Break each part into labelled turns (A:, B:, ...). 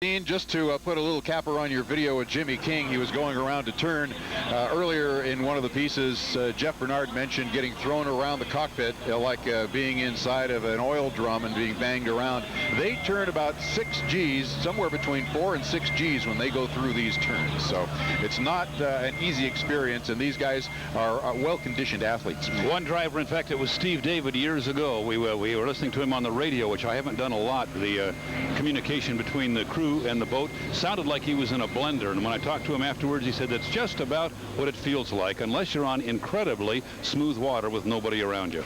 A: Just to put a little capper on your video with Jimmy King, he was going around to turn. Earlier in one of the pieces, Jeff Bernard mentioned getting thrown around the cockpit like being inside of an oil drum and being banged around. They turn about 6 Gs, somewhere between 4 and 6 Gs when they go through these turns. So it's not an easy experience, and these guys are well-conditioned athletes.
B: One driver, in fact, it was Steve David years ago. We were listening to him on the radio, which I haven't done a lot. The communication between the crew and the boat sounded like he was in a blender, and when I talked to him afterwards, he said that's just about what it feels like unless you're on incredibly smooth water with nobody around you.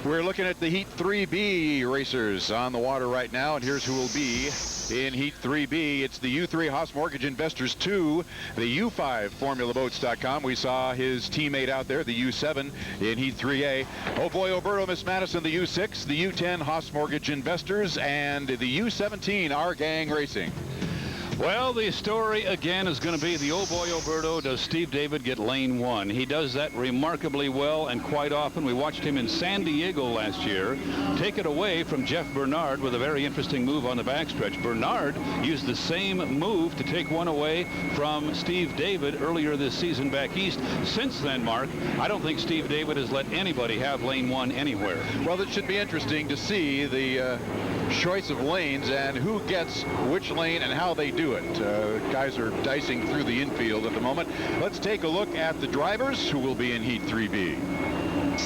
A: We're looking at the Heat 3B racers on the water right now, and here's who will be in Heat 3B. It's the U3 Haas Mortgage Investors 2, the U5 FormulaBoats.com. We saw his teammate out there, the U7 in Heat 3A. Oh boy, Oberto, Miss Madison, the U6, the U10 Haas Mortgage Investors, and the U17 Our Gang Racing.
B: Well, the story again is going to be the oh boy, Oberto, does Steve David get lane 1? He does that remarkably well, and quite often. We watched him in San Diego last year take it away from Jeff Bernard with a very interesting move on the backstretch. Bernard used the same move to take one away from Steve David earlier this season back east. Since then, Mark, I don't think Steve David has let anybody have lane 1 anywhere.
A: Well, it should be interesting to see the choice of lanes and who gets which lane and how they do it. Guys are dicing through the infield at the moment. Let's take a look at the drivers who will be in Heat 3B.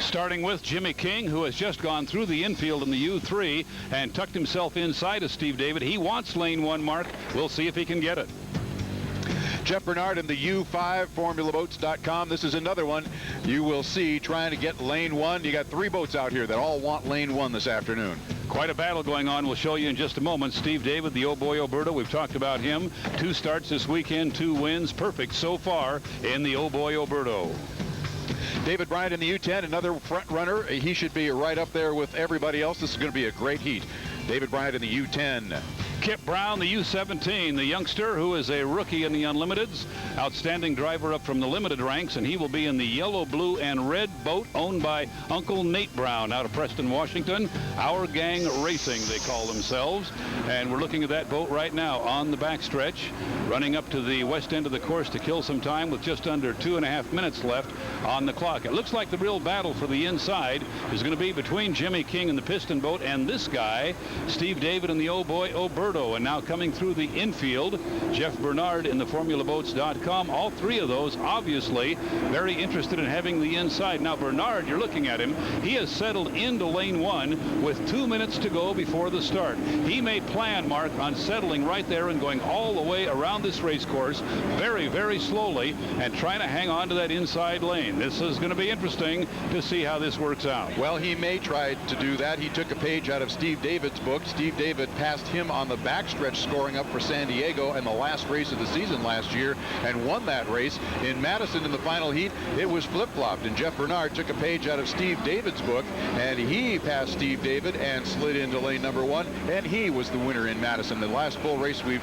B: Starting with Jimmy King, who has just gone through the infield in the U3 and tucked himself inside of Steve David. He wants lane 1, Mark. We'll see if he can get it.
A: Jeff Bernard in the U5 FormulaBoats.com. This is another one you will see trying to get lane 1. You got 3 boats out here that all want lane 1 this afternoon.
B: Quite a battle going on. We'll show you in just a moment. Steve David, the oh boy, Oberto. We've talked about him. 2 starts this weekend, 2 wins. Perfect so far in the oh boy, Oberto.
A: David Bryant in the U10, another front runner. He should be right up there with everybody else. This is going to be a great heat. David Bryant in the U10.
B: Kip Brown, the U17, the youngster who is a rookie in the Unlimiteds. Outstanding driver up from the limited ranks, and he will be in the yellow, blue, and red boat owned by Uncle Nate Brown out of Preston, Washington. Our Gang Racing, they call themselves. And we're looking at that boat right now on the backstretch, running up to the west end of the course to kill some time with just under 2.5 minutes left on the clock. It looks like the real battle for the inside is going to be between Jimmy King and the piston boat and this guy, Steve David and the oh boy, Oberto. And now coming through the infield, Jeff Bernard in the FormulaBoats.com. All 3 of those obviously very interested in having the inside. Now Bernard, you're looking at him, he has settled into lane 1 with 2 minutes to go before the start. He may plan, Mark, on settling right there and going all the way around this race course very, very slowly and trying to hang on to that inside lane. This is going to be interesting to see how this works out.
A: Well, he may try to do that. He took a page out of Steve David's book. Steve David passed him on the backstretch scoring up for San Diego in the last race of the season last year and won that race. In Madison in the final heat, it was flip-flopped, and Jeff Bernard took a page out of Steve David's book, and he passed Steve David and slid into lane number 1, and he was the winner in Madison. The last full race we've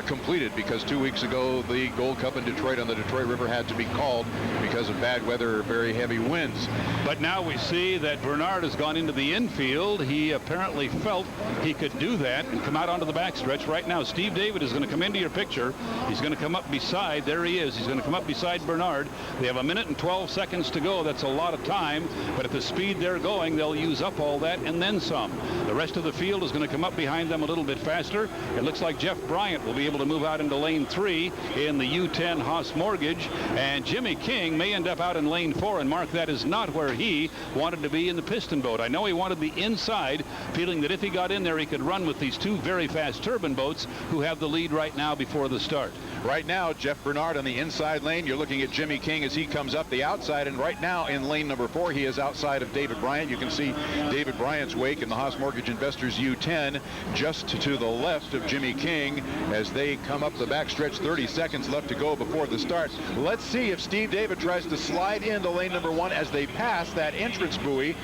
A: completed, because 2 weeks ago the Gold Cup in Detroit on the Detroit River had to be called because of bad weather or very heavy winds.
B: But now we see that Bernard has gone into the infield. He apparently felt he could do that and come out onto the backstretch. Right now, Steve David is going to come into your picture. He's going to come up beside, there he is. He's going to come up beside Bernard. They have 1 minute and 12 seconds to go. That's a lot of time, but at the speed they're going, they'll use up all that and then some. The rest of the field is going to come up behind them a little bit faster. It looks like Jeff Bryant will be able to move out into lane 3 in the U10 Haas Mortgage, and Jimmy King may end up out in lane 4, and Mark, that is not where he wanted to be in the piston boat. I know he wanted the inside, feeling that if he got in there, he could run with these 2 very fast turbine boats who have the lead right now before the start.
A: Right now, Jeff Bernard on the inside lane. You're looking at Jimmy King as he comes up the outside, and right now in lane number 4, he is outside of David Bryant. You can see David Bryant's wake in the Haas Mortgage Investors U10 just to the left of Jimmy King as they come up the backstretch. 30 seconds left to go before the start. Let's see if Steve David tries to slide into lane number 1 as they pass that entrance buoy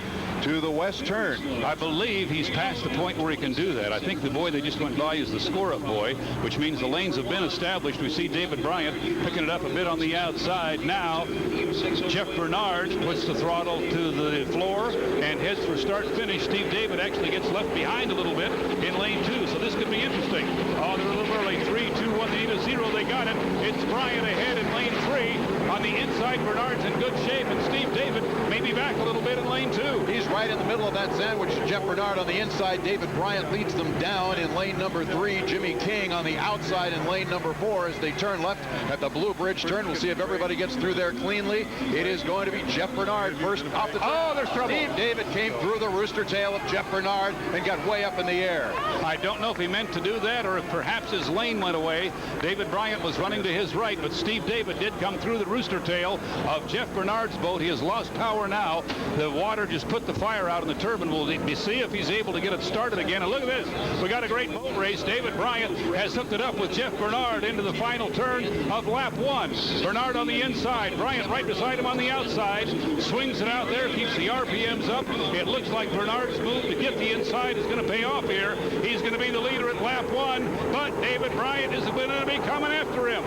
A: to the west turn.
B: I believe he's past the point where he can do that. I think the buoy they just went by is the score-up buoy, which means the lanes have been established. We see David Bryant picking it up a bit on the outside. Now, Jeff Bernard puts the throttle to the floor and heads for start-finish. Steve David actually gets left behind a little bit in lane 2, so this could got it. It's Bryant ahead in lane 3. On the inside, Bernard's in good shape, and Steve David may be back a little bit in lane 2.
A: He's right in the middle of that sandwich. Jeff Bernard on the inside. David Bryant leads them down in lane number 3. Jimmy King on the outside in lane number 4 as they turn left at the Blue Bridge turn. We'll see if everybody gets through there cleanly. It is going to be Jeff Bernard first off the turn.
B: Oh, there's trouble.
A: Steve David came through the rooster tail of Jeff Bernard and got way up in the air.
B: I don't know if he meant to do that or if perhaps his lane went away. David Bryant was running to his right, but Steve David did come through the rooster tail of Jeff Bernard's boat. He has lost power now. The water just put the fire out in the turbine. We'll see if he's able to get it started again. And look at this. We got a great boat race. David Bryant has hooked it up with Jeff Bernard into the final turn of lap 1. Bernard on the inside. Bryant right beside him on the outside. Swings it out there. Keeps the RPMs up. It looks like Bernard's move to get the inside is going to pay off here. He's going to be the leader at lap 1. But David Bryant is going to be coming after him.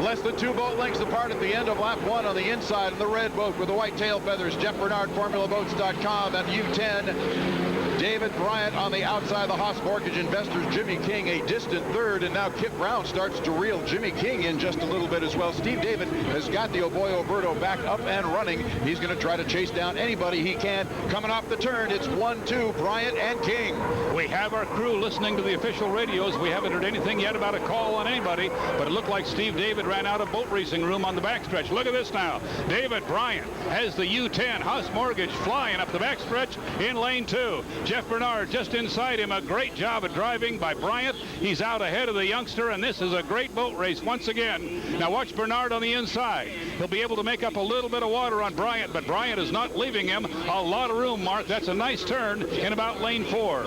A: Less than 2 boat lengths apart at the end of lap 1 on the inside in the red boat with the white tail feathers. Jeff Bernard, FormulaBoats.com at U10. David Bryant on the outside. The Haas Mortgage Investors, Jimmy King a distant third, and now Kip Brown starts to reel Jimmy King in just a little bit as well. Steve David has got the Oboy Oberto back up and running. He's going to try to chase down anybody he can. Coming off the turn, it's 1-2, Bryant and King.
B: We have our crew listening to the official radios. We haven't heard anything yet about a call on anybody, but it looked like Steve David ran out of boat racing room on the backstretch. Look at this now. David Bryant has the U10 Haas Mortgage flying up the backstretch in lane 2. Jeff Bernard just inside him. A great job of driving by Bryant. He's out ahead of the youngster, and this is a great boat race once again. Now watch Bernard on the inside. He'll be able to make up a little bit of water on Bryant, but Bryant is not leaving him a lot of room, Mark. That's a nice turn in about lane 4.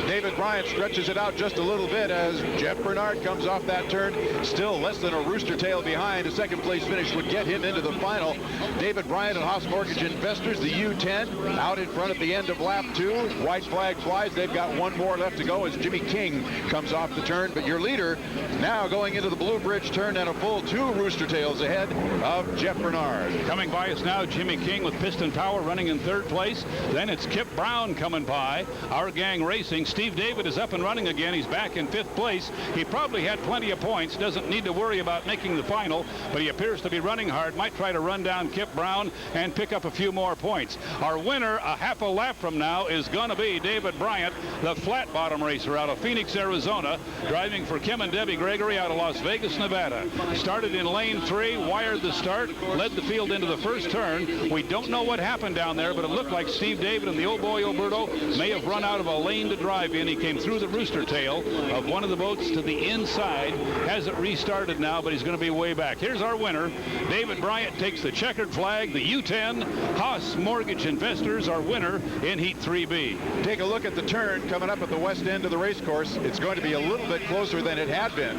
A: David Bryant stretches it out just a little bit as Jeff Bernard comes off that turn. Still less than a rooster tail behind. A second place finish would get him into the final. David Bryant and Haas Mortgage Investors, the U10, out in front at the end of lap 2. White flag flies. They've got one more left to go as Jimmy King comes off the turn. But your leader now going into the Blue Bridge turn and a full 2 rooster tails ahead of Jeff Bernard.
B: Coming by us now, Jimmy King with piston power running in 3rd place. Then it's Kip Brown coming by. Our gang racing. Steve David is up and running again. He's back in 5th place. He probably had plenty of points. Doesn't need to worry about making the final, but he appears to be running hard. Might try to run down Kip Brown and pick up a few more points. Our winner a half a lap from now is going to be David Bryant, the flat bottom racer out of Phoenix, Arizona, driving for Kim and Debbie Gregory out of Las Vegas, Nevada. Started in lane 3, wired the start, led the field into the first turn. We don't know what happened down there, but it looked like Steve David and the old boy Oberto may have run out of a lane to drive in. He came through the rooster tail of one of the boats to the inside. Hasn't restarted now, but he's going to be way back. Here's our winner. David Bryant takes the checkered flag, the U10. Haas Mortgage Investors, our winner in Heat 3B.
A: Take a look at the turn coming up at the west end of the race course. It's going to be a little bit closer than it had been.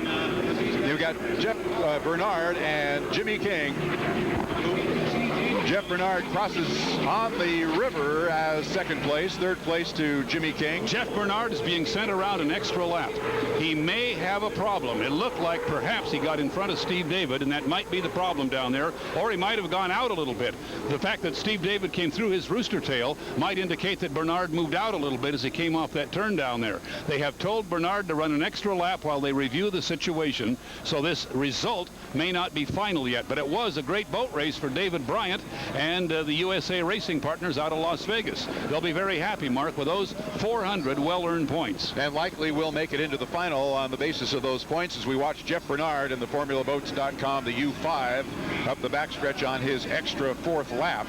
A: You've got Jeff Bernard and Jimmy King. Jeff Bernard crosses on the river as 2nd place, 3rd place to Jimmy King.
B: Jeff Bernard is being sent around an extra lap. He may have a problem. It looked like perhaps he got in front of Steve David, and that might be the problem down there, or he might have gone out a little bit. The fact that Steve David came through his rooster tail might indicate that Bernard moved out a little bit as he came off that turn down there. They have told Bernard to run an extra lap while they review the situation, so this result may not be final yet, but it was a great boat race for David Bryant and the USA Racing Partners out of Las Vegas. They'll be very happy, Mark, with those 400 well-earned points.
A: And likely will make it into the final on the basis of those points as we watch Jeff Bernard in the FormulaBoats.com, the U5, up the backstretch on his extra 4th lap.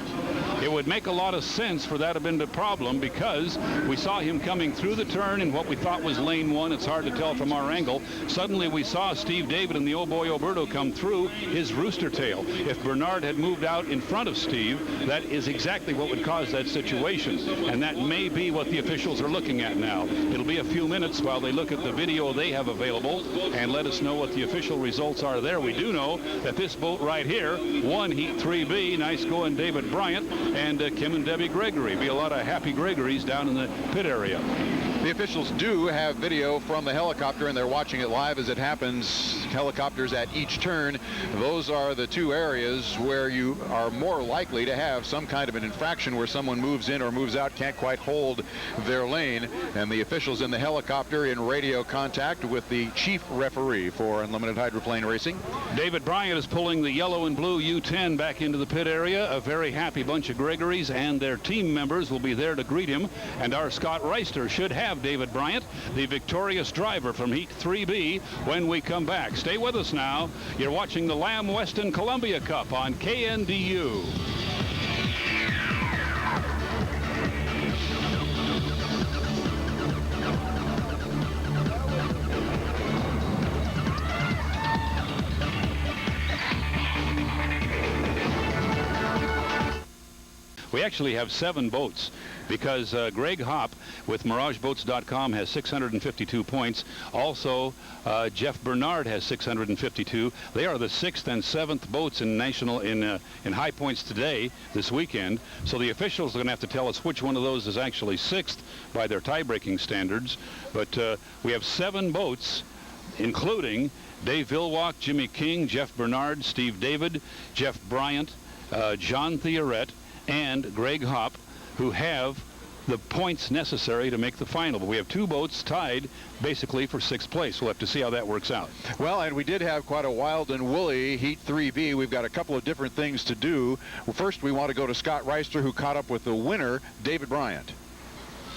B: It would make a lot of sense for that to have been the problem because we saw him coming through the turn in what we thought was lane 1. It's hard to tell from our angle. Suddenly we saw Steve David and the old boy Oberto come through his rooster tail. If Bernard had moved out in front of Steve, that is exactly what would cause that situation, and that may be what the officials are looking at now. It'll be a few minutes while they look at the video they have available and let us know what the official results are there. We do know that this boat right here won Heat 3B. Nice going, David Bryant and Kim and Debbie Gregory. Be a lot of happy Gregorys down in the pit area.
A: The officials do have video from the helicopter, and they're watching it live as it happens. Helicopters at each turn. Those are the two areas where you are more likely to have some kind of an infraction where someone moves in or moves out, can't quite hold their lane. And the officials in the helicopter in radio contact with the chief referee for unlimited hydroplane racing.
B: David Bryant is pulling the yellow and blue U10 back into the pit area. A very happy bunch of Gregorys and their team members will be there to greet him. And our Scott Reister should have David Bryant, the victorious driver from Heat 3B, when we come back. Stay with us now. You're watching the Lamb Weston Columbia Cup on KNDU. We actually have 7 boats because Greg Hopp with MirageBoats.com has 652 points. Also, Jeff Bernard has 652. They are the 6th and 7th boats in national in high points today, this weekend. So the officials are going to have to tell us which one of those is actually 6th by their tie-breaking standards. But we have 7 boats, including Dave Vilwalk, Jimmy King, Jeff Bernard, Steve David, Jeff Bryant, John Theoret, and Greg Hopp, who have the points necessary to make the final. But we have 2 boats tied basically for 6th place. We'll have to see how that works out.
A: Well, and we did have quite a wild and woolly Heat 3B. We've got a couple of different things to do. Well, first, we want to go to Scott Reister, who caught up with the winner, David Bryant.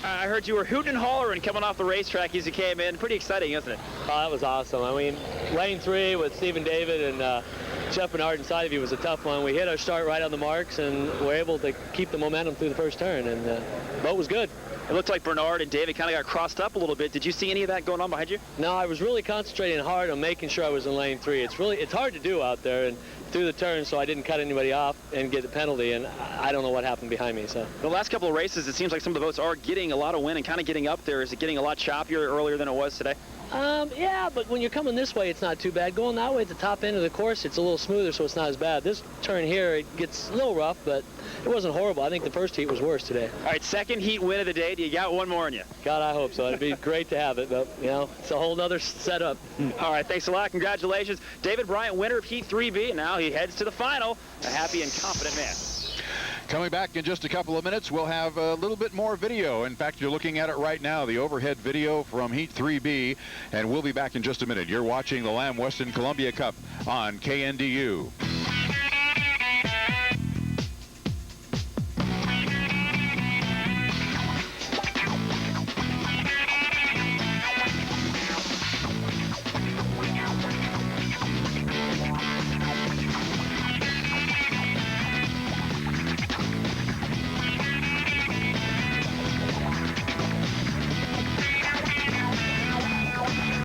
C: I heard you were hooting and hollering coming off the racetrack as you came in. Pretty exciting, isn't it?
D: Oh, that was awesome. I mean, lane 3 with Stephen David and Jeff Bernard inside of you was a tough one. We hit our start right on the marks and were able to keep the momentum through the first turn, and the boat was good.
C: It looked like Bernard and David kind of got crossed up a little bit. Did you see any of that going on behind you?
D: No, I was really concentrating hard on making sure I was in lane 3. It's hard to do out there and through the turn, so I didn't cut anybody off and get the penalty, and I don't know what happened behind me. So
C: the last couple of races, it seems like some of the boats are getting a lot of wind and kind of getting up there. Is it getting a lot choppier earlier than it was today?
D: Yeah, but when you're coming this way, it's not too bad. Going that way at the top end of the course, it's a little smoother, so it's not as bad. This turn here, it gets a little rough, but it wasn't horrible. I think the first heat was worse today.
C: All right, 2nd heat win of the day. Do you got one more in you?
D: God, I hope so. It'd be great to have it, but, you know, it's a whole other setup.
C: All right, thanks a lot. Congratulations. David Bryant, winner of Heat 3B, and now he heads to the final. A happy and confident man.
A: Coming back in just a couple of minutes, we'll have a little bit more video. In fact, you're looking at it right now, the overhead video from Heat 3B, and we'll be back in just a minute. You're watching the Lamb Weston Columbia Cup on KNDU.